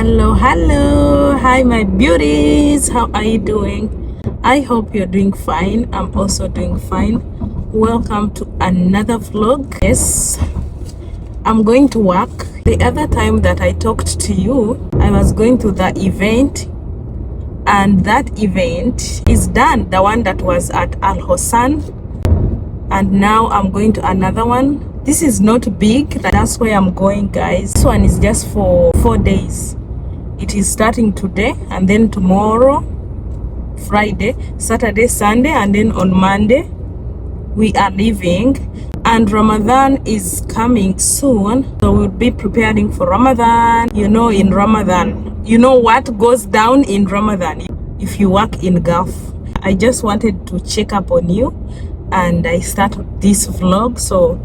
Hello, hi my beauties, how are you doing? I hope you're doing fine. I'm also doing fine. Welcome to another vlog. Yes, I'm going to work. The other time that I talked to you, I was going to the event, and that event is done, the one that was at Al Hossan, and now I'm going to another one. This is not big, that's where I'm going, guys. This one is just for 4 days. It is starting today, and then tomorrow, Friday, Saturday, Sunday, and then on Monday we are leaving. And Ramadan is coming soon, so we'll be preparing for Ramadan. You know, in Ramadan, you know what goes down in Ramadan if you work in Gulf. I just wanted to check up on you, and I started this vlog. So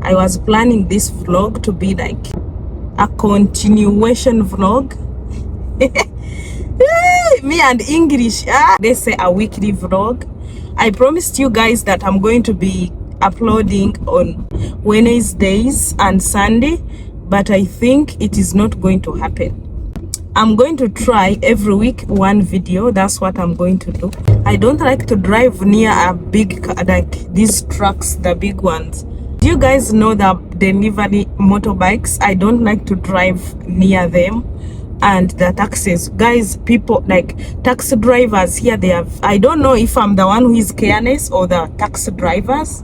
I was planning this vlog to be like a continuation vlog. Me and English, they say a weekly vlog. I promised you guys that I'm going to be uploading on Wednesdays and Sunday, but I think it is not going to happen. I'm going to try every week one video. That's what I'm going to do. I don't like to drive near a big car, like these trucks, the big ones. Do you guys know that delivery motorbikes? I don't like to drive near them. And the taxis, guys, people like taxi drivers here, they have, I don't know if I'm the one who is careless or the taxi drivers.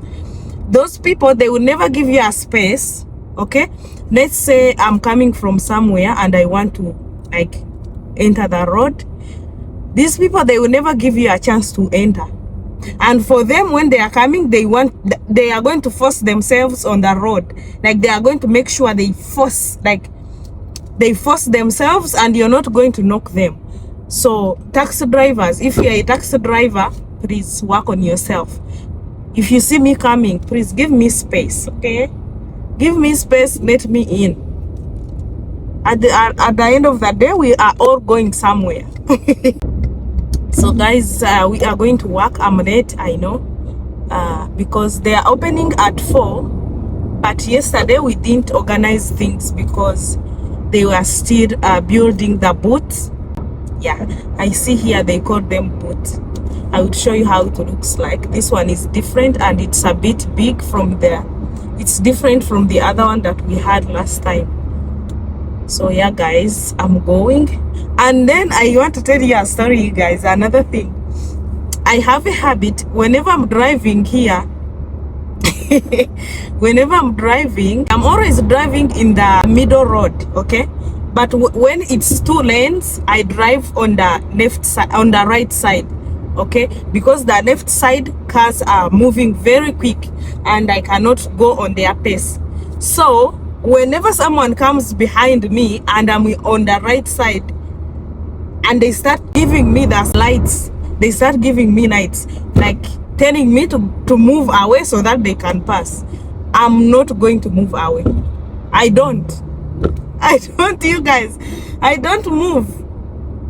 Those people, they will never give you a space. Okay, let's say I'm coming from somewhere and I want to like enter the road. These people, they will never give you a chance to enter. And for them, when they are coming, they are going to force themselves on the road. Like they are going to make sure they force themselves, and you're not going to knock them. So taxi drivers, if you're a taxi driver, please work on yourself. If you see me coming, please give me space. Okay, give me space, let me in. At the end of the day, we are all going somewhere. So guys, we are going to work. I'm late, I know, because they are opening at 4, but yesterday we didn't organize things because they were still building the booths. Yeah, I see here they call them booths. I will show you how it looks like. This one is different, and it's a bit big from there. It's different from the other one that we had last time. So yeah, guys, I'm going. And then I want to tell you a story, you guys. Another thing, I have a habit whenever I'm driving here. Whenever I'm driving, I'm always driving in the middle road, okay? But when it's 2 lanes, I drive on the left side, on the right side, okay? Because the left side cars are moving very quick and I cannot go on their pace. So whenever someone comes behind me and I'm on the right side and they start giving me the lights, they start giving me lights, like telling me to move away so that they can pass, I'm not going to move away. I don't, you guys, I don't move.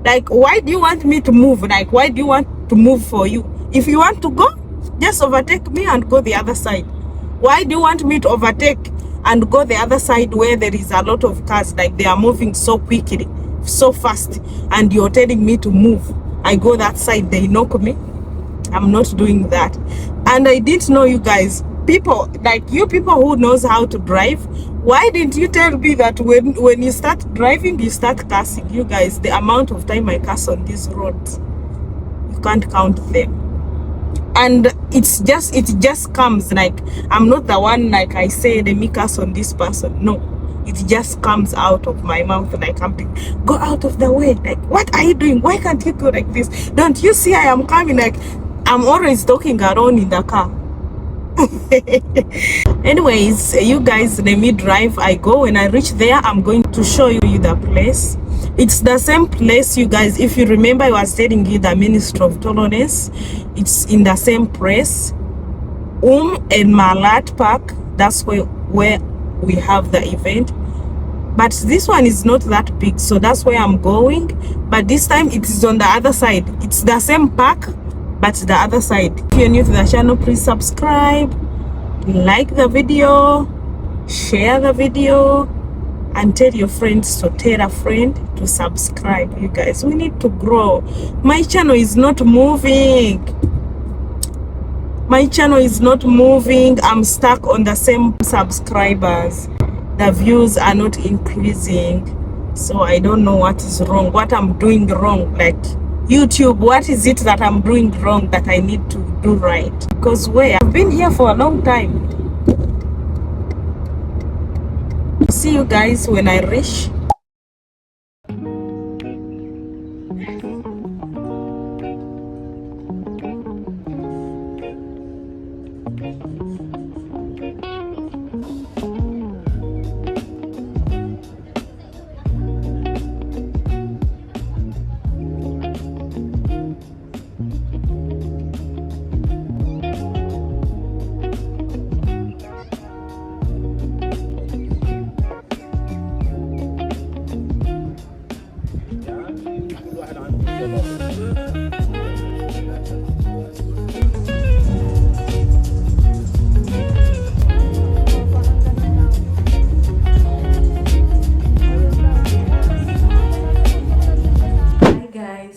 Like, why do you want me to move? Like, why do you want to move for you? If you want to go, just overtake me and go the other side. Why do you want me to overtake and go the other side where there is a lot of cars, like they are moving so quickly, so fast, and you're telling me to move? I go that side, they knock me. I'm not doing that. And I didn't know, you guys, people like you, people who knows how to drive, why didn't you tell me that when you start driving, you start cursing? You guys, the amount of time I curse on these roads, you can't count them. And it just comes, like I'm not the one, like I say, let me curse on this person. No, it just comes out of my mouth, like I'm thinking, go out of the way. Like, what are you doing? Why can't you go like this? Don't you see I am coming? Like, I'm always talking around in the car. Anyways, you guys, let me drive. I go. When I reach there, I'm going to show you the place. It's the same place, you guys. If you remember, I was telling you the Ministry of Tolerance. It's in the same place. And Malat Park, that's where we have the event. But this one is not that big, so that's where I'm going. But this time it is on the other side. It's the same park, but the other side. If you're new to the channel, please subscribe, like the video, share the video, and tell your friends to tell a friend to subscribe. You guys, we need to grow. My channel is not moving. My channel is not moving. I'm stuck on the same subscribers. The views are not increasing. So I don't know what is wrong, what I'm doing wrong. Like YouTube, what is it that I'm doing wrong that I need to do right? Because I've been here for a long time. See you guys when I reach.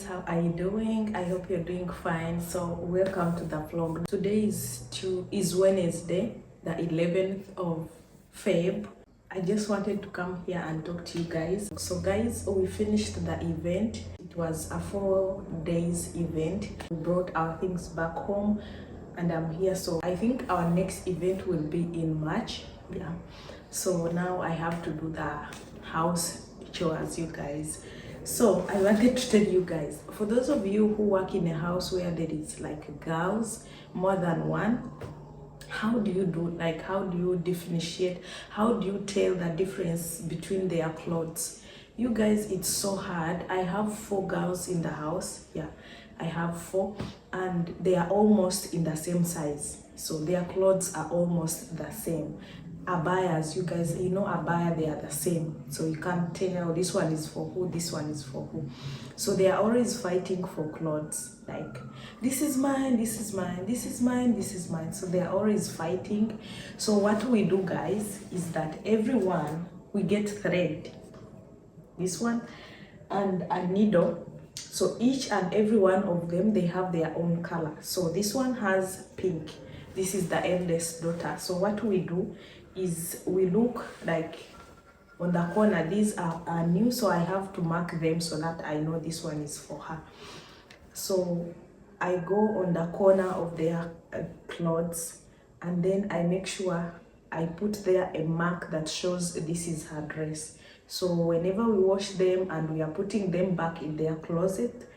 How are you doing? I hope you're doing fine. So welcome to the vlog. Today is Wednesday, the 11th of Feb. I just wanted to come here and talk to you guys. So guys, we finished the event. It was a 4 days event. We brought our things back home and I'm here. So I think our next event will be in March. Yeah. So now I have to do the house chores, you guys. So I wanted to tell you guys, for those of you who work in a house where there is like girls, more than one, how do you do, like, how do you differentiate, how do you tell the difference between their clothes? You guys, it's so hard. I have 4 girls in the house. Yeah, I have 4 and they are almost in the same size. So their clothes are almost the same. Abayas, you guys, you know, abaya, they are the same, so you can't tell this one is for who, this one is for who. So they are always fighting for clothes, like this is mine, this is mine, this is mine, this is mine. So they are always fighting. So what we do, guys, is that everyone, we get thread, this one, and a needle. So each and every one of them, they have their own color. So this one has pink. This is the eldest daughter. So what we do is we look like on the corner, these are new, so I have to mark them so that I know this one is for her. So I go on the corner of their clothes and then I make sure I put there a mark that shows this is her dress. So whenever we wash them and we are putting them back in their closet,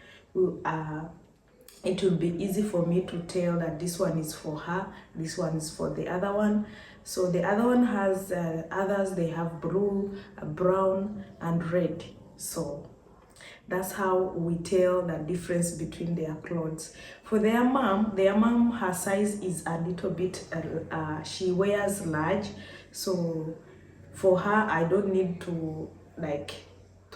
it will be easy for me to tell that this one is for her, this one is for the other one. So the other one has others, they have blue, brown and red. So that's how we tell the difference between their clothes. For their mom, her size is a little bit she wears large. So for her, I don't need to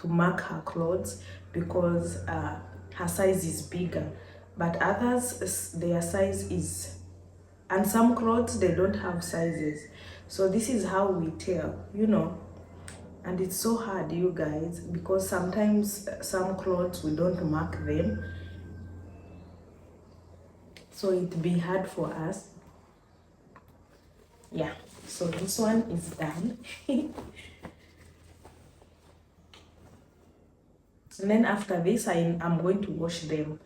mark her clothes because her size is bigger. But others, their size is, and some clothes, they don't have sizes. So this is how we tell, you know. And it's so hard, you guys, because sometimes some clothes we don't mark them, so it'd be hard for us. Yeah, so this one is done. And then after this, I'm going to wash them.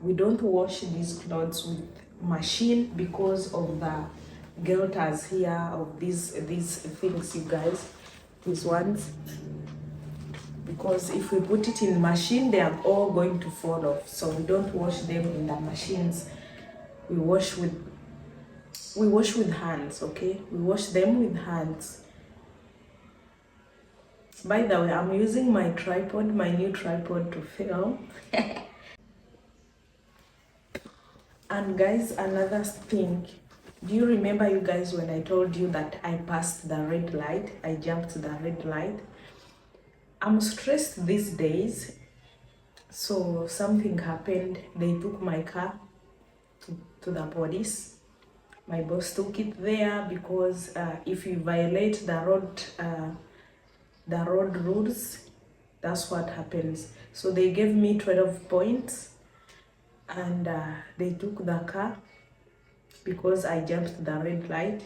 We don't wash these clothes with machine because of the gutters here of these things, you guys, these ones. Because if we put it in machine, they are all going to fall off. So we don't wash them in the machines. We wash with hands, okay? We wash them with hands. By the way, I'm using my tripod, my new tripod, to film. And guys, another thing, do you remember, you guys, when I told you that I passed the red light? I jumped the red light. I'm stressed these days. So something happened. They took my car to the police. My boss took it there because if you violate the road the road rules, that's what happens. So they gave me 12 points, and they took the car because I jumped the red light.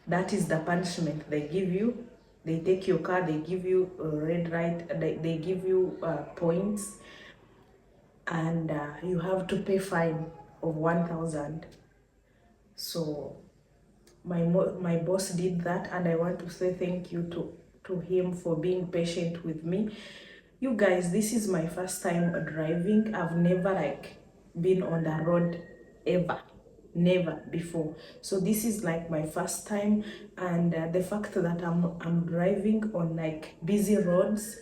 That is the punishment they give you. They take your car, they give you a red light, they give you points, and you have to pay fine of 1,000. So my boss did that, and I want to say thank you to him for being patient with me. You guys, this is my first time driving. I've never like been on the road ever, never before. So this is like my first time, and the fact that I'm driving on like busy roads,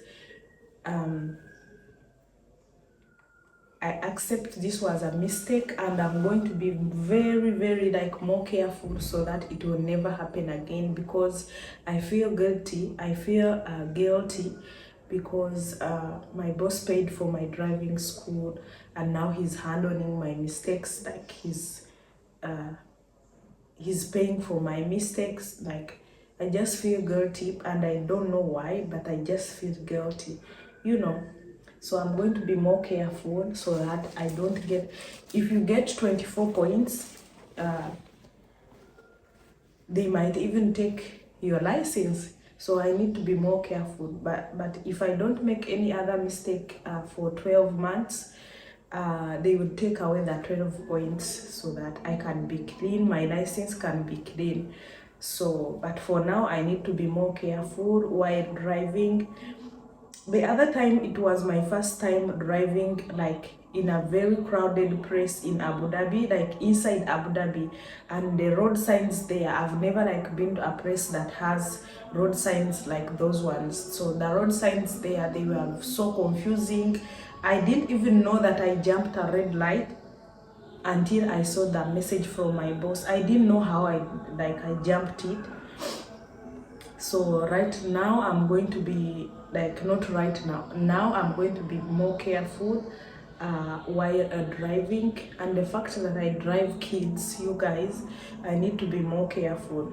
I accept this was a mistake, and I'm going to be very, very like more careful so that it will never happen again, because I feel guilty. I feel guilty because my boss paid for my driving school, and now he's handling my mistakes. Like he's paying for my mistakes. Like I just feel guilty, and I don't know why, but I just feel guilty, you know. So I'm going to be more careful so that I don't get, if you get 24 points, they might even take your license. So I need to be more careful. But if I don't make any other mistake for 12 months, they will take away the 12 points so that I can be clean, my license can be clean. So, but for now, I need to be more careful while driving. The other time, it was my first time driving like in a very crowded place in Abu Dhabi, like inside Abu Dhabi, and the road signs there, I've never like been to a place that has road signs like those ones. So the road signs there, they were so confusing. I didn't even know that I jumped a red light until I saw the message from my boss. I didn't know how I jumped it. So right now I'm going to be like, not right now I'm going to be more careful while driving. And the fact that I drive kids, you guys, I need to be more careful.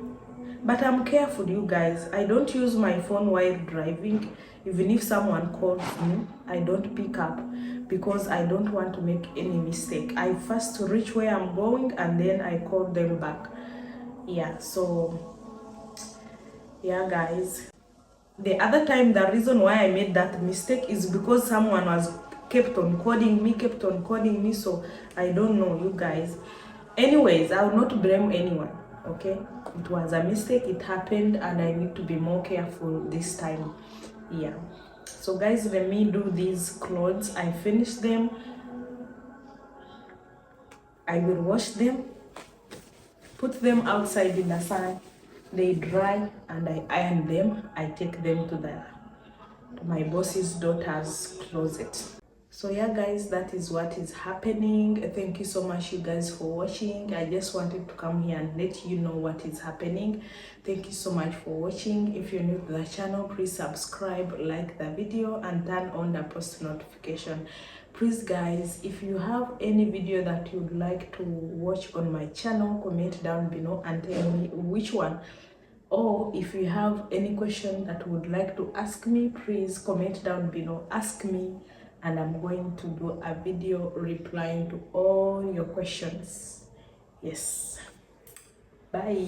But I'm careful, you guys. I don't use my phone while driving. Even if someone calls me, I don't pick up because I don't want to make any mistake. I first reach where I'm going and then I call them back. Yeah, so yeah, guys. The other time, the reason why I made that mistake is because someone was kept on calling me, so I don't know, you guys. Anyways, I will not blame anyone, okay? It was a mistake, it happened, and I need to be more careful this time. Yeah. So guys, let me do these clothes. I finished them. I will wash them, put them outside in the sun. They dry, and I iron them. I take them to my boss's daughter's closet. So yeah, guys, that is what is happening. Thank you so much, you guys, for watching. I just wanted to come here and let you know what is happening. Thank you so much for watching. If you're new to the channel, please subscribe, like the video, and turn on the post notification. Please, guys, if you have any video that you'd like to watch on my channel, comment down below and tell me which one. Or if you have any question that you would like to ask me, please comment down below, ask me, and I'm going to do a video replying to all your questions. Yes. Bye.